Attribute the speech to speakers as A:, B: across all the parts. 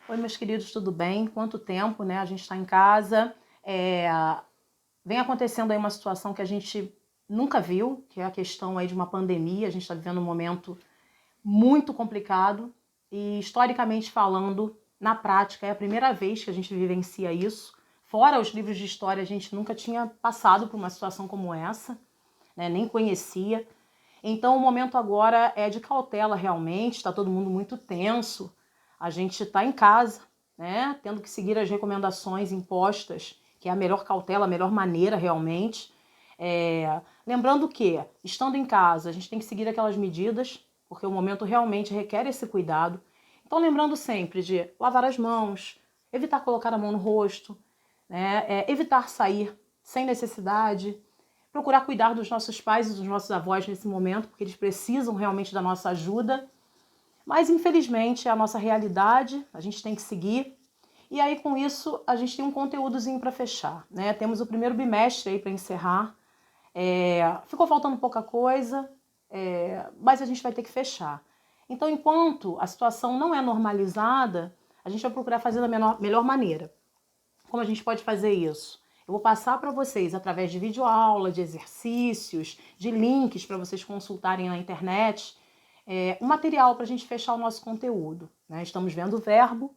A: Oi, meus queridos, tudo bem? Quanto tempo, né? A gente está em casa. Vem acontecendo aí uma situação que a gente nunca viu, que é a questão aí de uma pandemia. A gente está vivendo um momento muito complicado e, historicamente falando, na prática, é a primeira vez que a gente vivencia isso. Fora os livros de história, a gente nunca tinha passado por uma situação como essa, né? Nem conhecia. Então, o momento agora é de cautela realmente, está todo mundo muito tenso. A gente está em casa, né, tendo que seguir as recomendações impostas, que é a melhor cautela, a melhor maneira realmente. Lembrando que, estando em casa, a gente tem que seguir aquelas medidas, porque o momento realmente requer esse cuidado. Então, lembrando sempre de lavar as mãos, evitar colocar a mão no rosto, né, evitar sair sem necessidade, procurar cuidar dos nossos pais e dos nossos avós nesse momento, porque eles precisam realmente da nossa ajuda. Mas, infelizmente, é a nossa realidade, a gente tem que seguir. E aí, com isso, a gente tem um conteúdozinho para fechar, né? Temos o primeiro bimestre aí para encerrar. Ficou faltando pouca coisa, mas a gente vai ter que fechar. Então, enquanto a situação não é normalizada, a gente vai procurar fazer da melhor maneira. Como a gente pode fazer isso? Eu vou passar para vocês, através de videoaula, de exercícios, de links para vocês consultarem na internet, um material para a gente fechar o nosso conteúdo, né? Estamos vendo o verbo,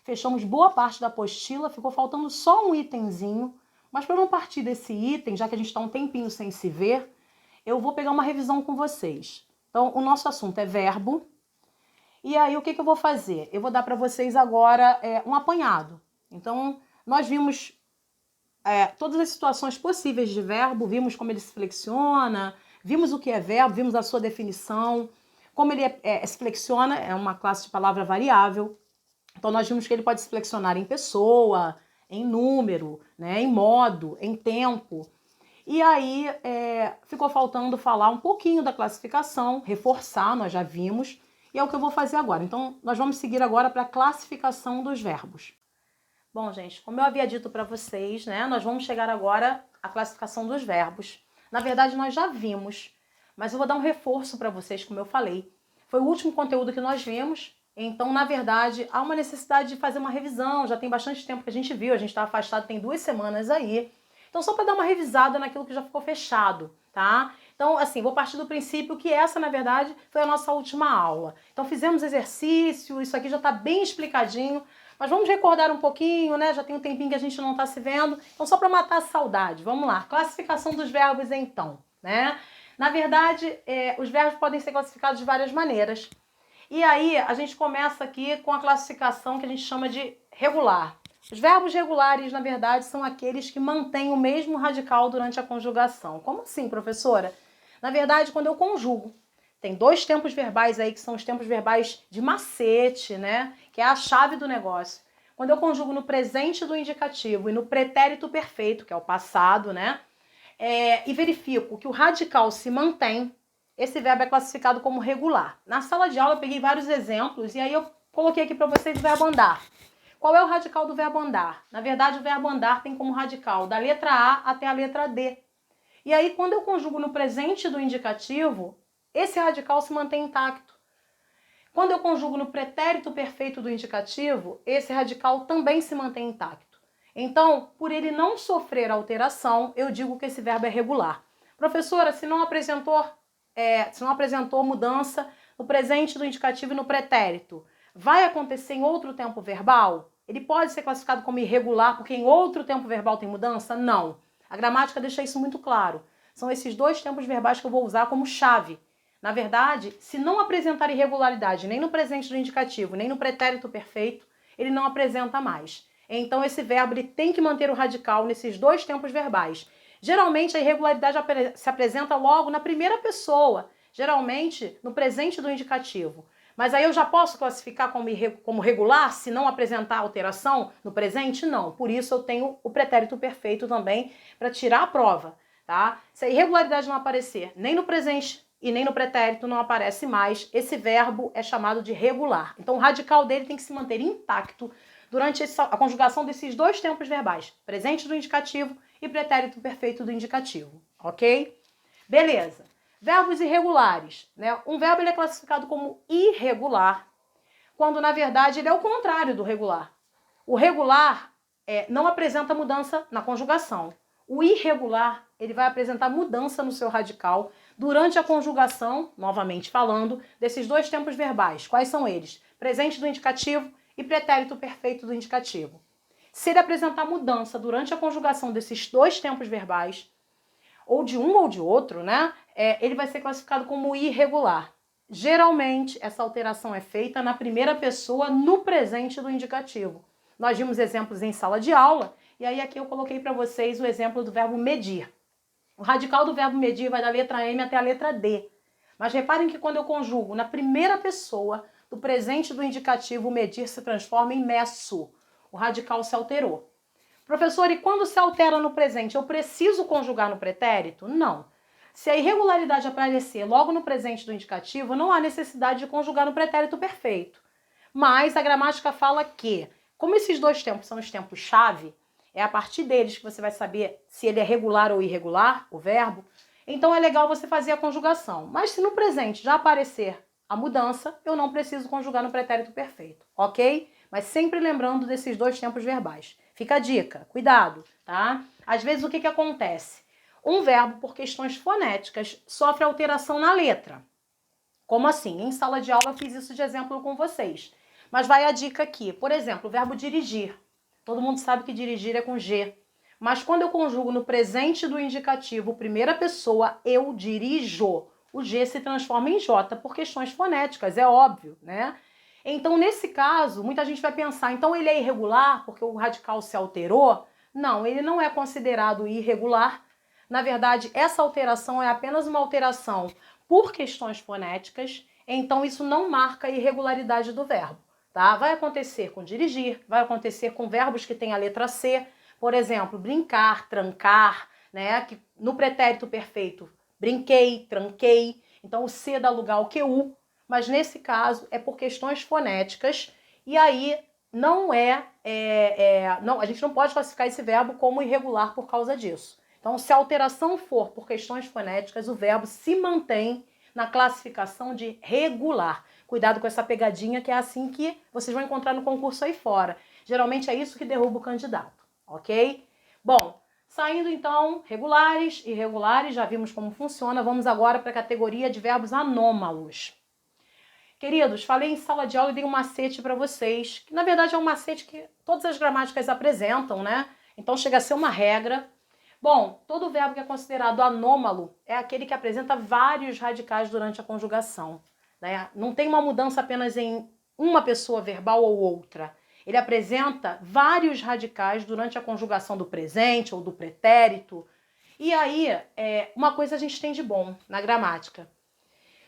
A: fechamos boa parte da apostila, ficou faltando só um itemzinho, mas para não partir desse item, já que a gente está um tempinho sem se ver, eu vou pegar uma revisão com vocês. Então, o nosso assunto é verbo, e aí o que eu vou fazer? Eu vou dar para vocês agora um apanhado. Então, nós vimos todas as situações possíveis de verbo, vimos como ele se flexiona, vimos o que é verbo, vimos a sua definição, como ele se flexiona, é uma classe de palavra variável. Então nós vimos que ele pode se flexionar em pessoa, em número, né, em modo, em tempo. E aí ficou faltando falar um pouquinho da classificação, reforçar, nós já vimos, e é o que eu vou fazer agora. Então nós vamos seguir agora para a classificação dos verbos. Bom, gente, como eu havia dito para vocês, né, nós vamos chegar agora à classificação dos verbos. Na verdade, nós já vimos, mas eu vou dar um reforço para vocês, como eu falei. Foi o último conteúdo que nós vimos, então, na verdade, há uma necessidade de fazer uma revisão. Já tem bastante tempo que a gente viu, a gente está afastado, tem 2 semanas aí. Então, só para dar uma revisada naquilo que já ficou fechado, tá? Então, assim, vou partir do princípio que essa, na verdade, foi a nossa última aula. Então, fizemos exercício, isso aqui já está bem explicadinho. Mas vamos recordar um pouquinho, né? Já tem um tempinho que a gente não está se vendo. Então, só para matar a saudade, vamos lá. Classificação dos verbos, então, né? Na verdade, os verbos podem ser classificados de várias maneiras. E aí, a gente começa aqui com a classificação que a gente chama de regular. Os verbos regulares, na verdade, são aqueles que mantêm o mesmo radical durante a conjugação. Como assim, professora? Na verdade, quando eu conjugo, tem 2 tempos verbais aí que são os tempos verbais de macete, né? Que é a chave do negócio. Quando eu conjugo no presente do indicativo e no pretérito perfeito, que é o passado, né? E verifico que o radical se mantém, esse verbo é classificado como regular. Na sala de aula eu peguei vários exemplos e aí eu coloquei aqui para vocês o verbo andar. Qual é o radical do verbo andar? Na verdade, o verbo andar tem como radical da letra A até a letra D. E aí, quando eu conjugo no presente do indicativo, esse radical se mantém intacto. Quando eu conjugo no pretérito perfeito do indicativo, esse radical também se mantém intacto. Então, por ele não sofrer alteração, eu digo que esse verbo é regular. Professora, se não apresentou mudança no presente do indicativo e no pretérito, vai acontecer em outro tempo verbal? Ele pode ser classificado como irregular porque em outro tempo verbal tem mudança? Não. A gramática deixa isso muito claro. São esses 2 tempos verbais que eu vou usar como chave. Na verdade, se não apresentar irregularidade nem no presente do indicativo, nem no pretérito perfeito, ele não apresenta mais. Então, esse verbo ele tem que manter o radical nesses 2 tempos verbais. Geralmente, a irregularidade se apresenta logo na primeira pessoa, geralmente no presente do indicativo. Mas aí eu já posso classificar como regular se não apresentar alteração no presente? Não. Por isso eu tenho o pretérito perfeito também para tirar a prova, tá? Se a irregularidade não aparecer nem no presente e nem no pretérito, não aparece mais, esse verbo é chamado de regular. Então o radical dele tem que se manter intacto durante a conjugação desses 2 tempos verbais, presente do indicativo e pretérito perfeito do indicativo, ok? Beleza. Verbos irregulares, né? Um verbo ele é classificado como irregular quando na verdade ele é o contrário do regular. O regular não apresenta mudança na conjugação. O irregular, ele vai apresentar mudança no seu radical durante a conjugação, novamente falando, desses dois tempos verbais. Quais são eles? Presente do indicativo e pretérito perfeito do indicativo. Se ele apresentar mudança durante a conjugação desses dois tempos verbais, ou de um ou de outro, né, ele vai ser classificado como irregular. Geralmente, essa alteração é feita na primeira pessoa no presente do indicativo. Nós vimos exemplos em sala de aula, e aí aqui eu coloquei para vocês o exemplo do verbo medir. O radical do verbo medir vai da letra M até a letra D. Mas reparem que quando eu conjugo na primeira pessoa do presente do indicativo, o medir se transforma em meço. O radical se alterou. Professor, e quando se altera no presente, eu preciso conjugar no pretérito? Não. Se a irregularidade aparecer logo no presente do indicativo, não há necessidade de conjugar no pretérito perfeito. Mas a gramática fala que, como esses dois tempos são os tempos-chave, é a partir deles que você vai saber se ele é regular ou irregular, o verbo, então é legal você fazer a conjugação. Mas se no presente já aparecer a mudança, eu não preciso conjugar no pretérito perfeito, ok? Mas sempre lembrando desses dois tempos verbais. Fica a dica, cuidado, tá? Às vezes o que acontece? Um verbo, por questões fonéticas, sofre alteração na letra. Como assim? Em sala de aula eu fiz isso de exemplo com vocês. Mas vai a dica aqui. Por exemplo, o verbo dirigir. Todo mundo sabe que dirigir é com G. Mas quando eu conjugo no presente do indicativo, primeira pessoa, eu dirijo, o G se transforma em J por questões fonéticas, é óbvio, né? Então, nesse caso, muita gente vai pensar, então ele é irregular porque o radical se alterou? Não, ele não é considerado irregular. Na verdade, essa alteração é apenas uma alteração por questões fonéticas, então isso não marca a irregularidade do verbo, tá? Vai acontecer com dirigir, vai acontecer com verbos que têm a letra C, por exemplo, brincar, trancar, né? Que no pretérito perfeito, brinquei, tranquei, então o C dá lugar ao QU, mas nesse caso é por questões fonéticas e aí não a gente não pode classificar esse verbo como irregular por causa disso. Então, se a alteração for por questões fonéticas, o verbo se mantém na classificação de regular. Cuidado com essa pegadinha, que é assim que vocês vão encontrar no concurso aí fora. Geralmente é isso que derruba o candidato, ok? Bom, saindo então, regulares, irregulares, já vimos como funciona. Vamos agora para a categoria de verbos anômalos. Queridos, falei em sala de aula e dei um macete para vocês, que na verdade é um macete que todas as gramáticas apresentam, né? Então chega a ser uma regra. Bom, todo verbo que é considerado anômalo é aquele que apresenta vários radicais durante a conjugação, né? Não tem uma mudança apenas em uma pessoa verbal ou outra. Ele apresenta vários radicais durante a conjugação do presente ou do pretérito. E aí, uma coisa a gente tem de bom na gramática.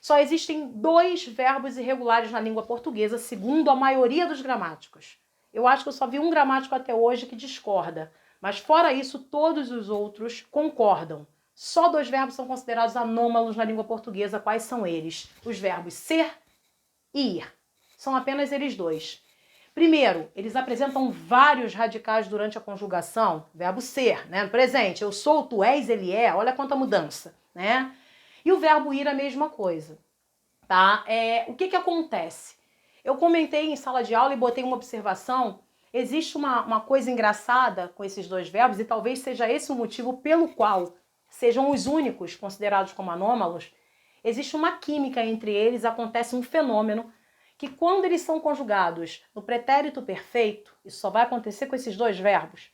A: Só existem 2 verbos irregulares na língua portuguesa, segundo a maioria dos gramáticos. Eu acho que eu só vi um gramático até hoje que discorda. Mas fora isso, todos os outros concordam. Só 2 verbos são considerados anômalos na língua portuguesa. Quais são eles? Os verbos ser e ir. São apenas eles 2. Primeiro, eles apresentam vários radicais durante a conjugação. Verbo ser, né? No presente, eu sou, tu és, ele é. Olha quanta mudança, né? E o verbo ir a mesma coisa, tá? O que acontece? Eu comentei em sala de aula e botei uma observação. Existe uma coisa engraçada com esses 2 verbos e talvez seja esse o motivo pelo qual sejam os únicos considerados como anômalos. Existe uma química entre eles, acontece um fenômeno que quando eles são conjugados no pretérito perfeito, isso só vai acontecer com esses 2 verbos,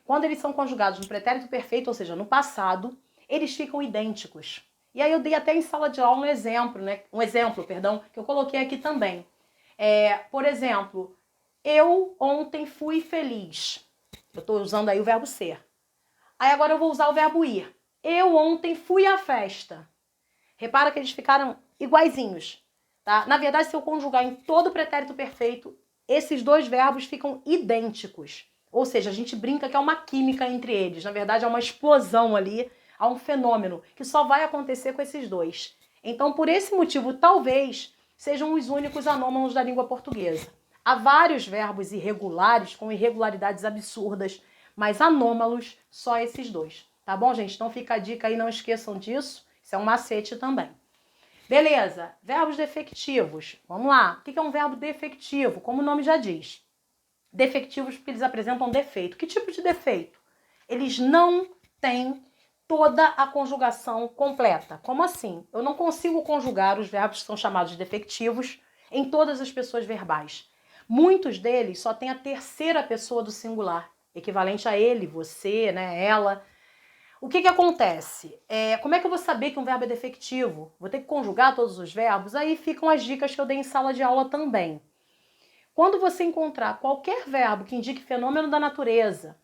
A: quando eles são conjugados no pretérito perfeito, ou seja, no passado, eles ficam idênticos. E aí eu dei até em sala de aula um exemplo, que eu coloquei aqui também. Por exemplo, eu ontem fui feliz. Eu estou usando aí o verbo ser. Aí agora eu vou usar o verbo ir. Eu ontem fui à festa. Repara que eles ficaram iguaizinhos, tá? Na verdade, se eu conjugar em todo o pretérito perfeito, esses 2 verbos ficam idênticos. Ou seja, a gente brinca que é uma química entre eles. Na verdade, é uma explosão ali, há um fenômeno que só vai acontecer com esses 2. Então, por esse motivo, talvez sejam os únicos anômalos da língua portuguesa. Há vários verbos irregulares, com irregularidades absurdas, mas anômalos, só esses 2. Tá bom, gente? Então fica a dica aí, não esqueçam disso. Isso é um macete também. Beleza, verbos defectivos. Vamos lá. O que é um verbo defectivo? Como o nome já diz. Defectivos porque eles apresentam defeito. Que tipo de defeito? Eles não têm toda a conjugação completa. Como assim? Eu não consigo conjugar os verbos que são chamados de defectivos em todas as pessoas verbais. Muitos deles só têm a terceira pessoa do singular, equivalente a ele, você, né, ela. O que acontece? Como é que eu vou saber que um verbo é defectivo? Vou ter que conjugar todos os verbos? Aí ficam as dicas que eu dei em sala de aula também. Quando você encontrar qualquer verbo que indique fenômeno da natureza,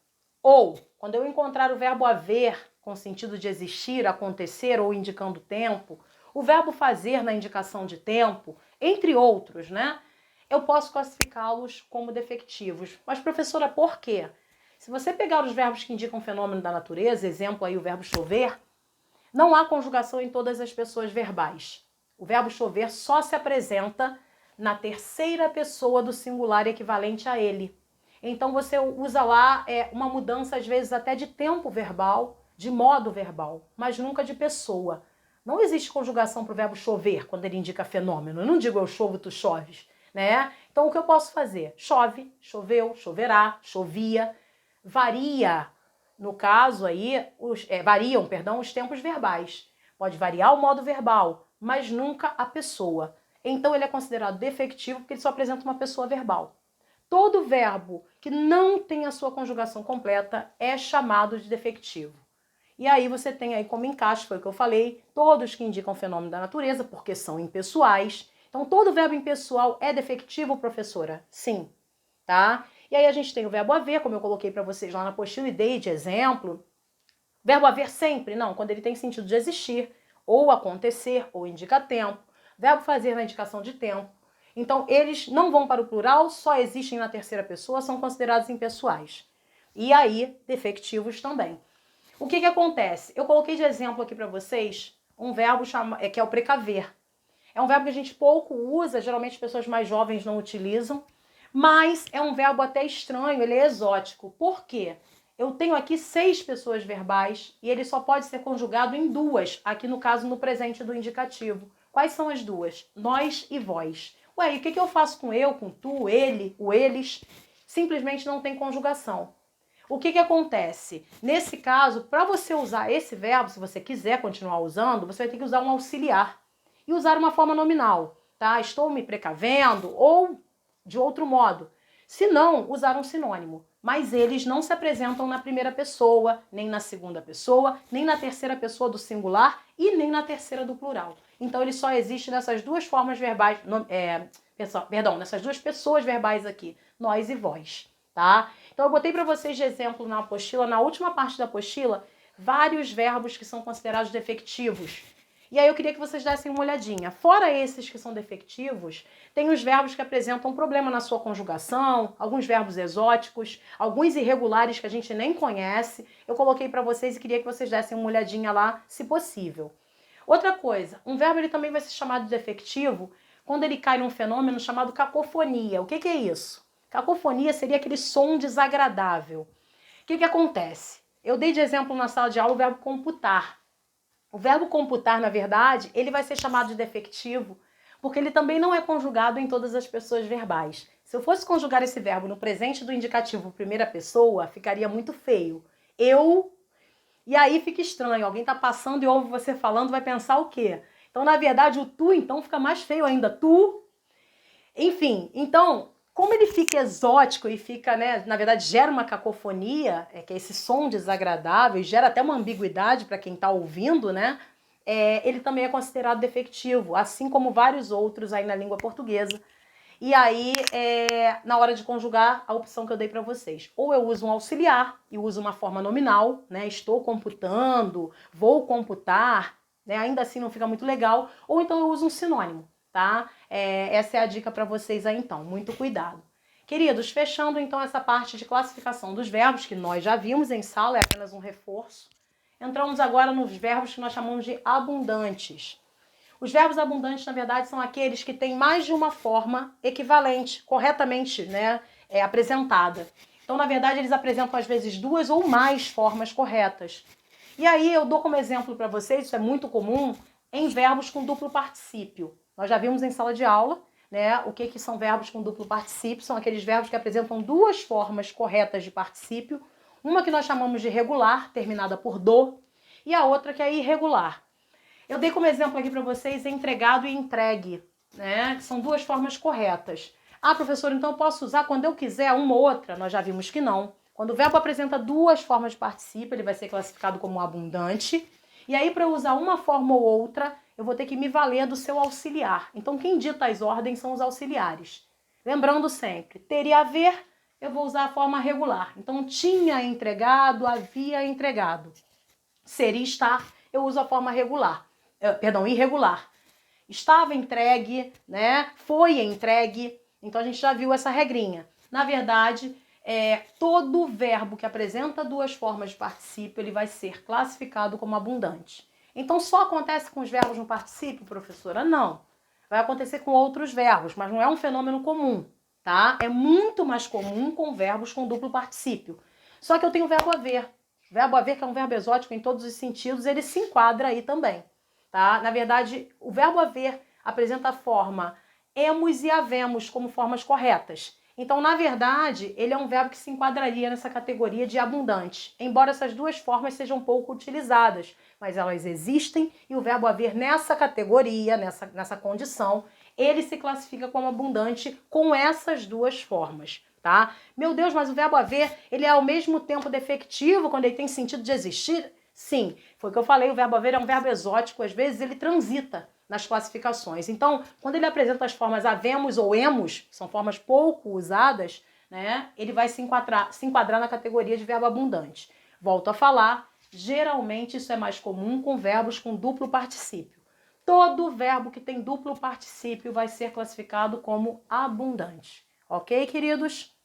A: ou quando eu encontrar o verbo haver, com sentido de existir, acontecer ou indicando tempo, o verbo fazer na indicação de tempo, entre outros, né? Eu posso classificá-los como defectivos. Mas, professora, por quê? Se você pegar os verbos que indicam fenômeno da natureza, exemplo aí o verbo chover, não há conjugação em todas as pessoas verbais. O verbo chover só se apresenta na terceira pessoa do singular equivalente a ele. Então você usa lá uma mudança às vezes até de tempo verbal, de modo verbal, mas nunca de pessoa. Não existe conjugação para o verbo chover quando ele indica fenômeno. Eu não digo eu chovo, tu choves, né? Então o que eu posso fazer? Chove, choveu, choverá, chovia. Varia, no caso aí, variam, os tempos verbais. Pode variar o modo verbal, mas nunca a pessoa. Então ele é considerado defectivo porque ele só apresenta uma pessoa verbal. Todo verbo que não tem a sua conjugação completa é chamado de defectivo. E aí você tem aí como encaixe, foi o que eu falei, todos que indicam fenômeno da natureza, porque são impessoais. Então todo verbo impessoal é defectivo, professora? Sim, tá? E aí a gente tem o verbo haver, como eu coloquei para vocês lá na apostila e dei de exemplo. Verbo haver sempre? Não, quando ele tem sentido de existir, ou acontecer, ou indica tempo. Verbo fazer na indicação de tempo. Então, eles não vão para o plural, só existem na terceira pessoa, são considerados impessoais. E aí, defectivos também. O que acontece? Eu coloquei de exemplo aqui para vocês um verbo que é o precaver. É um verbo que a gente pouco usa, geralmente as pessoas mais jovens não utilizam, mas é um verbo até estranho, ele é exótico. Por quê? Eu tenho aqui 6 pessoas verbais e ele só pode ser conjugado em 2, aqui no caso no presente do indicativo. Quais são as 2? Nós e vós. Ué, e o que eu faço com eu, com tu, ele, o eles? Simplesmente não tem conjugação. O que acontece? Nesse caso, para você usar esse verbo, se você quiser continuar usando, você vai ter que usar um auxiliar e usar uma forma nominal, tá? Estou me precavendo ou de outro modo. Se não, usar um sinônimo. Mas eles não se apresentam na primeira pessoa, nem na segunda pessoa, nem na terceira pessoa do singular e nem na terceira do plural. Então ele só existe nessas duas formas verbais, nessas duas pessoas verbais aqui, nós e vós, tá? Então eu botei para vocês de exemplo na apostila, na última parte da apostila, vários verbos que são considerados defectivos. E aí eu queria que vocês dessem uma olhadinha. Fora esses que são defectivos, tem os verbos que apresentam um problema na sua conjugação, alguns verbos exóticos, alguns irregulares que a gente nem conhece. Eu coloquei para vocês e queria que vocês dessem uma olhadinha lá, se possível. Outra coisa, um verbo ele também vai ser chamado de defectivo quando ele cai num fenômeno chamado cacofonia. O que é isso? Cacofonia seria aquele som desagradável. O que acontece? Eu dei de exemplo na sala de aula o verbo computar. O verbo computar, na verdade, ele vai ser chamado de defectivo porque ele também não é conjugado em todas as pessoas verbais. Se eu fosse conjugar esse verbo no presente do indicativo primeira pessoa, ficaria muito feio. Eu... E aí fica estranho. Alguém tá passando e ouve você falando, vai pensar o quê? Então, na verdade, o tu, então, fica mais feio ainda. Tu... Enfim, então... Como ele fica exótico e fica, né, na verdade gera uma cacofonia, que é esse som desagradável e gera até uma ambiguidade para quem está ouvindo, né, ele também é considerado defectivo, assim como vários outros aí na língua portuguesa. E aí, na hora de conjugar, a opção que eu dei para vocês. Ou eu uso um auxiliar e uso uma forma nominal, né, estou computando, vou computar, né, ainda assim não fica muito legal, ou então eu uso um sinônimo. Tá? Essa é a dica para vocês aí então, muito cuidado. Queridos, fechando então essa parte de classificação dos verbos que nós já vimos em sala, é apenas um reforço. Entramos agora nos verbos que nós chamamos de abundantes. Os verbos abundantes, na verdade, são aqueles que têm mais de uma forma equivalente, corretamente, né, apresentada. Então, na verdade, eles apresentam às vezes 2 ou mais formas corretas. E aí eu dou como exemplo para vocês, isso é muito comum, em verbos com duplo particípio. Nós já vimos em sala de aula, né, o que são verbos com duplo particípio. São aqueles verbos que apresentam duas formas corretas de particípio. Uma que nós chamamos de regular, terminada por do, e a outra que é irregular. Eu dei como exemplo aqui para vocês entregado e entregue, né, que são duas formas corretas. Ah, professor, então eu posso usar quando eu quiser uma ou outra? Nós já vimos que não. Quando o verbo apresenta duas formas de particípio, ele vai ser classificado como abundante. E aí, para eu usar uma forma ou outra, eu vou ter que me valer do seu auxiliar. Então, quem dita as ordens são os auxiliares. Lembrando sempre, ter e haver, eu vou usar a forma regular. Então, tinha entregado, havia entregado. Ser e estar, eu uso a forma regular. Irregular. Estava entregue, né? Foi entregue. Então, a gente já viu essa regrinha. Na verdade, todo verbo que apresenta duas formas de particípio, ele vai ser classificado como abundante. Então, só acontece com os verbos no particípio, professora? Não. Vai acontecer com outros verbos, mas não é um fenômeno comum, tá? É muito mais comum com verbos com duplo particípio. Só que eu tenho o verbo haver. O verbo haver, que é um verbo exótico em todos os sentidos, ele se enquadra aí também, tá? Na verdade, o verbo haver apresenta a forma emos e havemos como formas corretas. Então, na verdade, ele é um verbo que se enquadraria nessa categoria de abundante, embora essas duas formas sejam pouco utilizadas, mas elas existem e o verbo haver nessa categoria, nessa condição, ele se classifica como abundante com essas duas formas, tá? Meu Deus, mas o verbo haver, ele é ao mesmo tempo defectivo quando ele tem sentido de existir? Sim, foi o que eu falei, o verbo haver é um verbo exótico, às vezes ele transita nas classificações. Então, quando ele apresenta as formas havemos ou emos, que são formas pouco usadas, né, ele vai se enquadrar na categoria de verbo abundante. Volto a falar, geralmente isso é mais comum com verbos com duplo particípio. Todo verbo que tem duplo particípio vai ser classificado como abundante. Ok, queridos?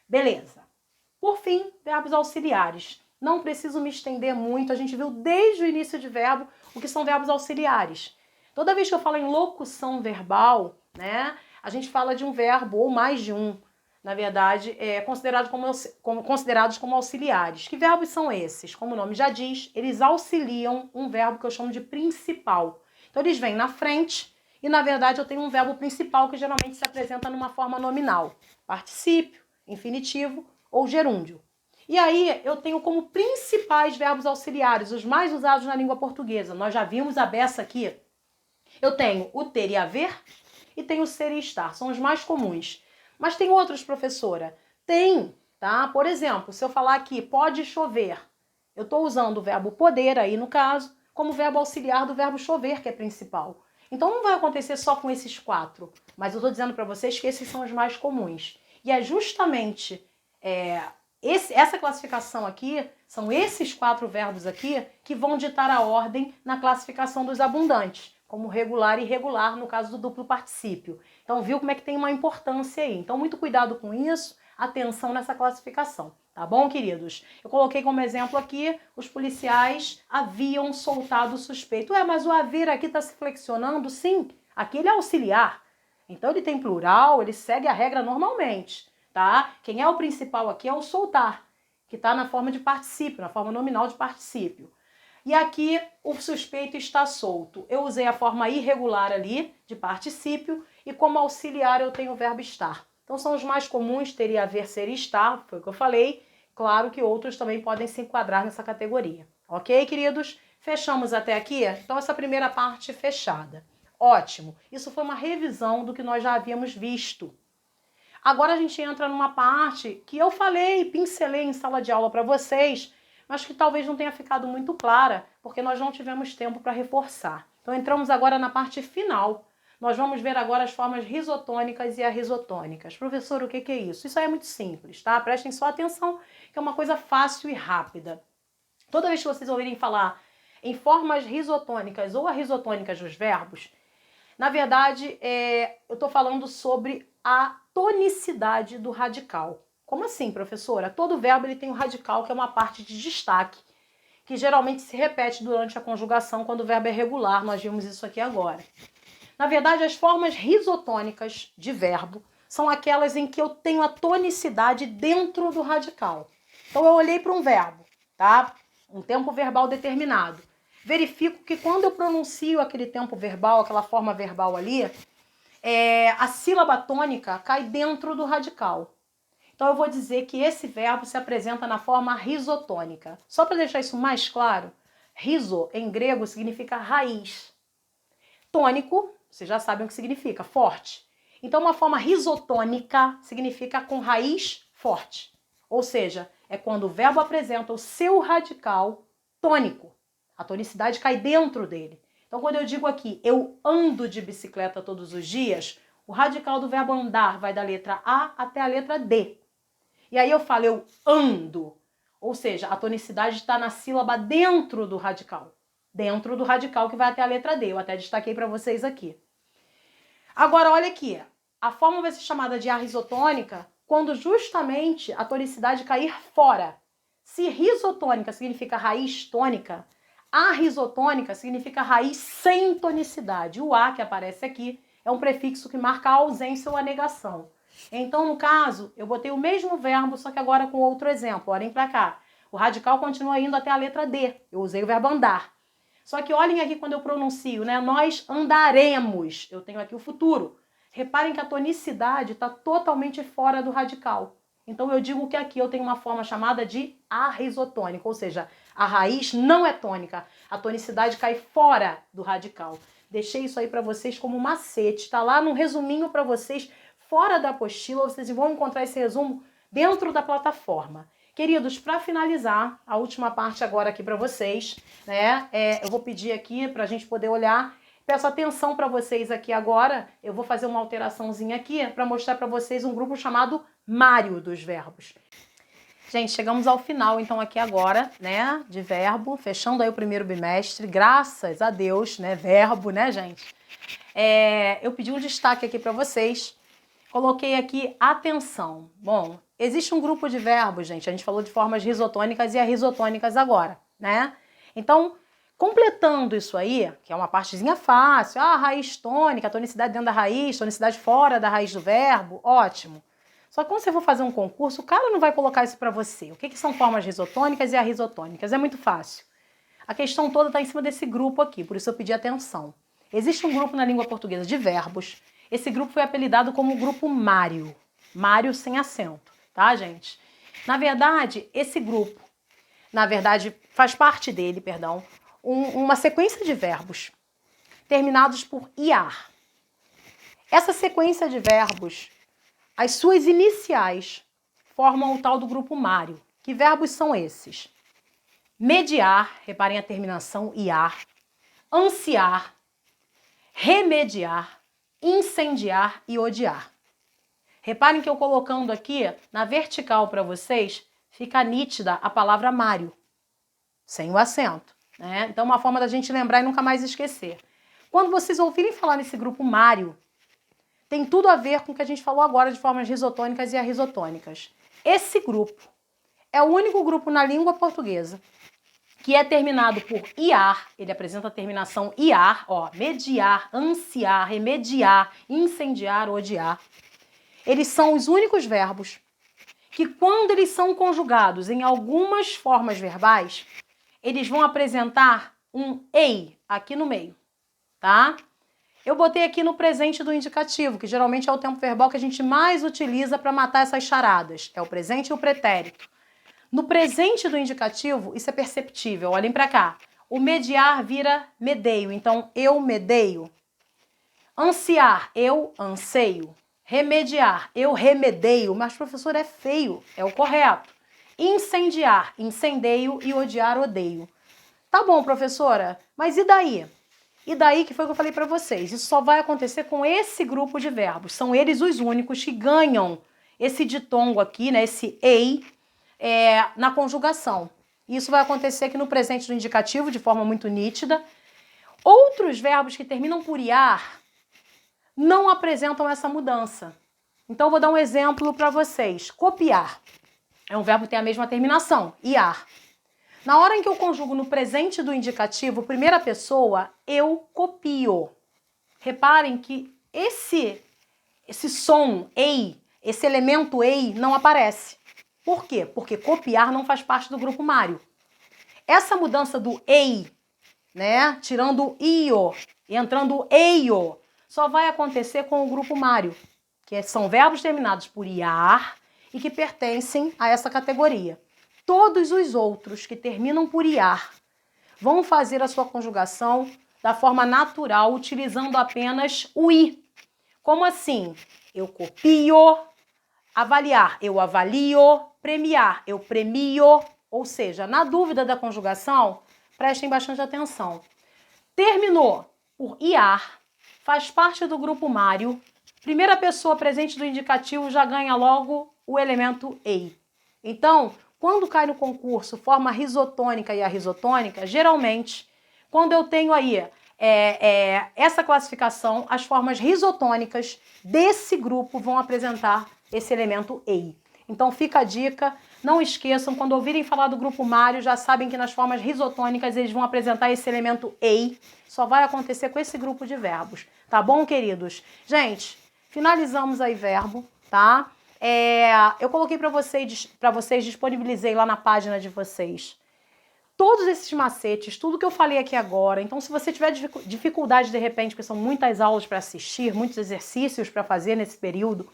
A: Beleza. Por fim, verbos auxiliares. Não preciso me estender muito, a gente viu desde o início de verbo o que são verbos auxiliares. Toda vez que eu falo em locução verbal, né, a gente fala de um verbo ou mais de um, na verdade, considerados como auxiliares. Que verbos são esses? Como o nome já diz, eles auxiliam um verbo que eu chamo de principal. Então eles vêm na frente e, na verdade, eu tenho um verbo principal que geralmente se apresenta numa forma nominal. Particípio, infinitivo ou gerúndio. E aí eu tenho como principais verbos auxiliares, os mais usados na língua portuguesa. Nós já vimos a beça aqui. Eu tenho o ter e haver e tenho o ser e estar, são os mais comuns. Mas tem outros, professora? Tem, tá? Por exemplo, se eu falar aqui pode chover, eu estou usando o verbo poder aí no caso, como verbo auxiliar do verbo chover, que é principal. Então não vai acontecer só com esses quatro, mas eu estou dizendo para vocês que esses são os mais comuns. E é justamente essa classificação aqui, são esses quatro verbos aqui que vão ditar a ordem na classificação dos abundantes, como regular e irregular no caso do duplo particípio. Então viu como é que tem uma importância aí. Então muito cuidado com isso, atenção nessa classificação, tá bom, queridos? Eu coloquei como exemplo aqui, os policiais haviam soltado o suspeito. Mas o haver aqui está se flexionando? Sim, aqui ele é auxiliar. Então ele tem plural, ele segue a regra normalmente. Tá? Quem é o principal aqui é o soltar, que está na forma de particípio, na forma nominal de particípio. E aqui o suspeito está solto. Eu usei a forma irregular ali, de particípio, e como auxiliar eu tenho o verbo estar. Então são os mais comuns, ter e haver, ser e estar, foi o que eu falei. Claro que outros também podem se enquadrar nessa categoria. Ok, queridos? Fechamos até aqui? Então essa primeira parte fechada. Ótimo. Isso foi uma revisão do que nós já havíamos visto. Agora a gente entra numa parte que eu falei, pincelei em sala de aula para vocês, mas que talvez não tenha ficado muito clara, porque nós não tivemos tempo para reforçar. Então entramos agora na parte final. Nós vamos ver agora as formas risotônicas e arrisotônicas. Professor, o que é isso? Isso aí é muito simples, tá? Prestem só atenção, que é uma coisa fácil e rápida. Toda vez que vocês ouvirem falar em formas risotônicas ou arrisotônicas dos verbos, na verdade, eu estou falando sobre a tonicidade do radical. Como assim, professora? Todo verbo ele tem um radical, que é uma parte de destaque, que geralmente se repete durante a conjugação quando o verbo é regular. Nós vimos isso aqui agora. Na verdade, as formas risotônicas de verbo são aquelas em que eu tenho a tonicidade dentro do radical. Então, eu olhei para um verbo, tá? Um tempo verbal determinado. verifico que quando eu pronuncio aquele tempo verbal, aquela forma verbal ali, a sílaba tônica cai dentro do radical. Então eu vou dizer que esse verbo se apresenta na forma risotônica. Só para deixar isso mais claro, riso em grego significa raiz. Tônico, vocês já sabem o que significa, forte. Então uma forma risotônica significa com raiz forte. Ou seja, é quando o verbo apresenta o seu radical tônico. A tonicidade cai dentro dele. Então quando eu digo aqui, eu ando de bicicleta todos os dias, o radical do verbo andar vai da letra A até a letra D. E aí eu falo, eu ando. Ou seja, a tonicidade está na sílaba dentro do radical. Dentro do radical que vai até a letra D. Eu até destaquei para vocês aqui. Agora, olha aqui. A forma vai ser chamada de arrisotônica quando justamente a tonicidade cair fora. Se risotônica significa raiz tônica, arrisotônica significa raiz sem tonicidade. O A que aparece aqui é um prefixo que marca a ausência ou a negação. Então, no caso, eu botei o mesmo verbo, só que agora com outro exemplo. Olhem para cá. O radical continua indo até a letra D. Eu usei o verbo andar. Só que olhem aqui quando eu pronuncio, né? Nós andaremos. Eu tenho aqui o futuro. Reparem que a tonicidade está totalmente fora do radical. Então, eu digo que aqui eu tenho uma forma chamada de arrisotônica, ou seja, a raiz não é tônica. A tonicidade cai fora do radical. Deixei isso aí para vocês como macete. Está lá no resuminho para vocês, fora da apostila, vocês vão encontrar esse resumo dentro da plataforma. Queridos, para finalizar, a última parte agora aqui para vocês, né? Eu vou pedir aqui para a gente poder olhar. Peço atenção para vocês aqui agora. Eu vou fazer uma alteraçãozinha aqui para mostrar para vocês um grupo chamado Mário dos verbos. Gente, chegamos ao final, então, aqui agora, né, de verbo, fechando aí o primeiro bimestre, graças a Deus, né, verbo, né, gente? Eu pedi um destaque aqui para vocês. Coloquei aqui atenção. Bom, existe um grupo de verbos, gente. A gente falou de formas risotônicas e arrisotônicas agora, né? Então, completando isso aí, que é uma partezinha fácil, raiz tônica, tonicidade dentro da raiz, tonicidade fora da raiz do verbo, ótimo. Só que quando você for fazer um concurso, o cara não vai colocar isso para você. O que são formas risotônicas e arrisotônicas? É muito fácil. A questão toda está em cima desse grupo aqui, por isso eu pedi atenção. Existe um grupo na língua portuguesa de verbos. Esse grupo foi apelidado como grupo Mário. Mário sem acento, tá, gente? Na verdade, esse grupo, faz parte dele, uma sequência de verbos terminados por iar. Essa sequência de verbos, as suas iniciais, formam o tal do grupo Mário. Que verbos são esses? Mediar, reparem a terminação iar, ansiar, remediar, incendiar e odiar. Reparem que eu colocando aqui na vertical para vocês, fica nítida a palavra Mário, sem o acento, né? Então uma forma da gente lembrar e nunca mais esquecer. Quando vocês ouvirem falar nesse grupo Mário, tem tudo a ver com o que a gente falou agora de formas risotônicas e arrisotônicas. Esse grupo é o único grupo na língua portuguesa que é terminado por iar, ele apresenta a terminação iar, mediar, ansiar, remediar, incendiar, odiar. Eles são os únicos verbos que, quando eles são conjugados em algumas formas verbais, eles vão apresentar um ei aqui no meio, tá? Eu botei aqui no presente do indicativo, que geralmente é o tempo verbal que a gente mais utiliza para matar essas charadas. É o presente e o pretérito. No presente do indicativo, isso é perceptível. Olhem para cá. O mediar vira medeio. Então, eu medeio. Ansiar, eu anseio. Remediar, eu remedeio. Mas, professor, é feio. É o correto. Incendiar, incendeio. E odiar, odeio. Tá bom, professora, mas e daí? E daí que foi o que eu falei para vocês. Isso só vai acontecer com esse grupo de verbos. São eles os únicos que ganham esse ditongo aqui, né? Esse ei. Na conjugação. Isso vai acontecer aqui no presente do indicativo de forma muito nítida. Outros verbos que terminam por iar não apresentam essa mudança. Então, eu vou dar um exemplo para vocês. Copiar é um verbo que tem a mesma terminação, iar. Na hora em que eu conjugo no presente do indicativo, primeira pessoa, eu copio. Reparem que esse som, ei, esse elemento ei, não aparece. Por quê? Porque copiar não faz parte do grupo Mário. Essa mudança do ei né? Tirando o io, entrando o eio, só vai acontecer com o grupo mário, que são verbos terminados por iar e que pertencem a essa categoria. Todos os outros que terminam por iar vão fazer a sua conjugação da forma natural, utilizando apenas o i. Como assim? Eu copio, avaliar, eu avalio, premiar, eu premio. Ou seja, na dúvida da conjugação, prestem bastante atenção. Terminou por iar, faz parte do grupo mário. Primeira pessoa presente do indicativo já ganha logo o elemento ei. Então, quando cai no concurso forma risotônica e arrisotônica, geralmente, quando eu tenho aí essa classificação, as formas risotônicas desse grupo vão apresentar esse elemento ei. Então fica a dica, não esqueçam, quando ouvirem falar do grupo mário, já sabem que nas formas risotônicas eles vão apresentar esse elemento ei. Só vai acontecer com esse grupo de verbos, tá bom, queridos? Gente, finalizamos aí verbo, tá? Eu coloquei para vocês, disponibilizei lá na página de vocês todos esses macetes, tudo que eu falei aqui agora. Então, se você tiver dificuldade de repente, porque são muitas aulas para assistir, muitos exercícios para fazer nesse período,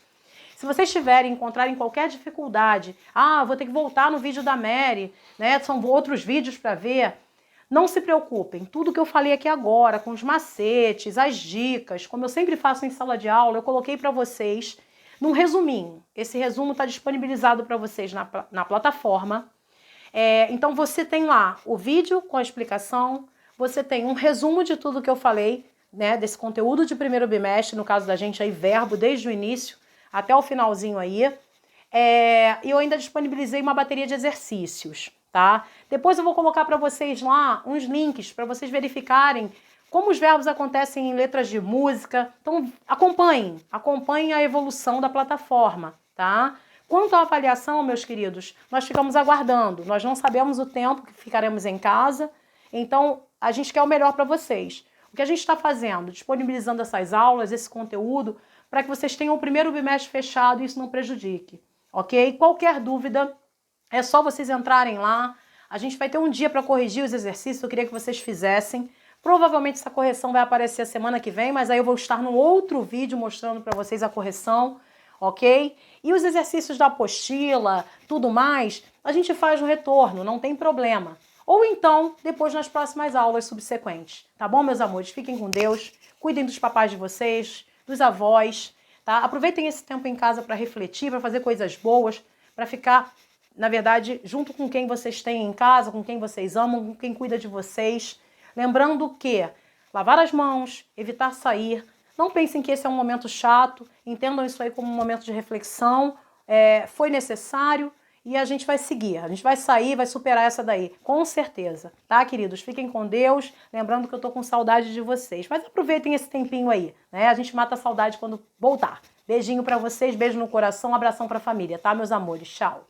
A: se vocês encontrarem qualquer dificuldade, vou ter que voltar no vídeo da Mary, né? São outros vídeos para ver. Não se preocupem, tudo que eu falei aqui agora, com os macetes, as dicas, como eu sempre faço em sala de aula, eu coloquei para vocês num resuminho. Esse resumo está disponibilizado para vocês na plataforma. Então você tem lá o vídeo com a explicação, você tem um resumo de tudo que eu falei, né, desse conteúdo de primeiro bimestre, no caso da gente aí, verbo, desde o início até o finalzinho aí. E eu ainda disponibilizei uma bateria de exercícios, tá? Depois eu vou colocar para vocês lá uns links para vocês verificarem como os verbos acontecem em letras de música. Então acompanhem a evolução da plataforma, tá? Quanto à avaliação, meus queridos, nós ficamos aguardando. Nós não sabemos o tempo que ficaremos em casa, então a gente quer o melhor para vocês. O que a gente está fazendo? Disponibilizando essas aulas, esse conteúdo, para que vocês tenham o primeiro bimestre fechado e isso não prejudique, ok? Qualquer dúvida, é só vocês entrarem lá. A gente vai ter um dia para corrigir os exercícios, eu queria que vocês fizessem. Provavelmente essa correção vai aparecer a semana que vem, mas aí eu vou estar num outro vídeo mostrando para vocês a correção, ok? E os exercícios da apostila, tudo mais, a gente faz no retorno, não tem problema. Ou então, depois nas próximas aulas subsequentes. Tá bom, meus amores? Fiquem com Deus, cuidem dos papais de vocês, dos avós, tá? Aproveitem esse tempo em casa para refletir, para fazer coisas boas, para ficar, na verdade, junto com quem vocês têm em casa, com quem vocês amam, com quem cuida de vocês. Lembrando que lavar as mãos, evitar sair. Não pensem que esse é um momento chato, entendam isso aí como um momento de reflexão, foi necessário e a gente vai seguir. A gente vai sair, vai superar essa daí, com certeza. Tá, queridos? Fiquem com Deus, lembrando que eu tô com saudade de vocês. Mas aproveitem esse tempinho aí, né? A gente mata a saudade quando voltar. Beijinho pra vocês, beijo no coração, abração pra família, tá, meus amores? Tchau!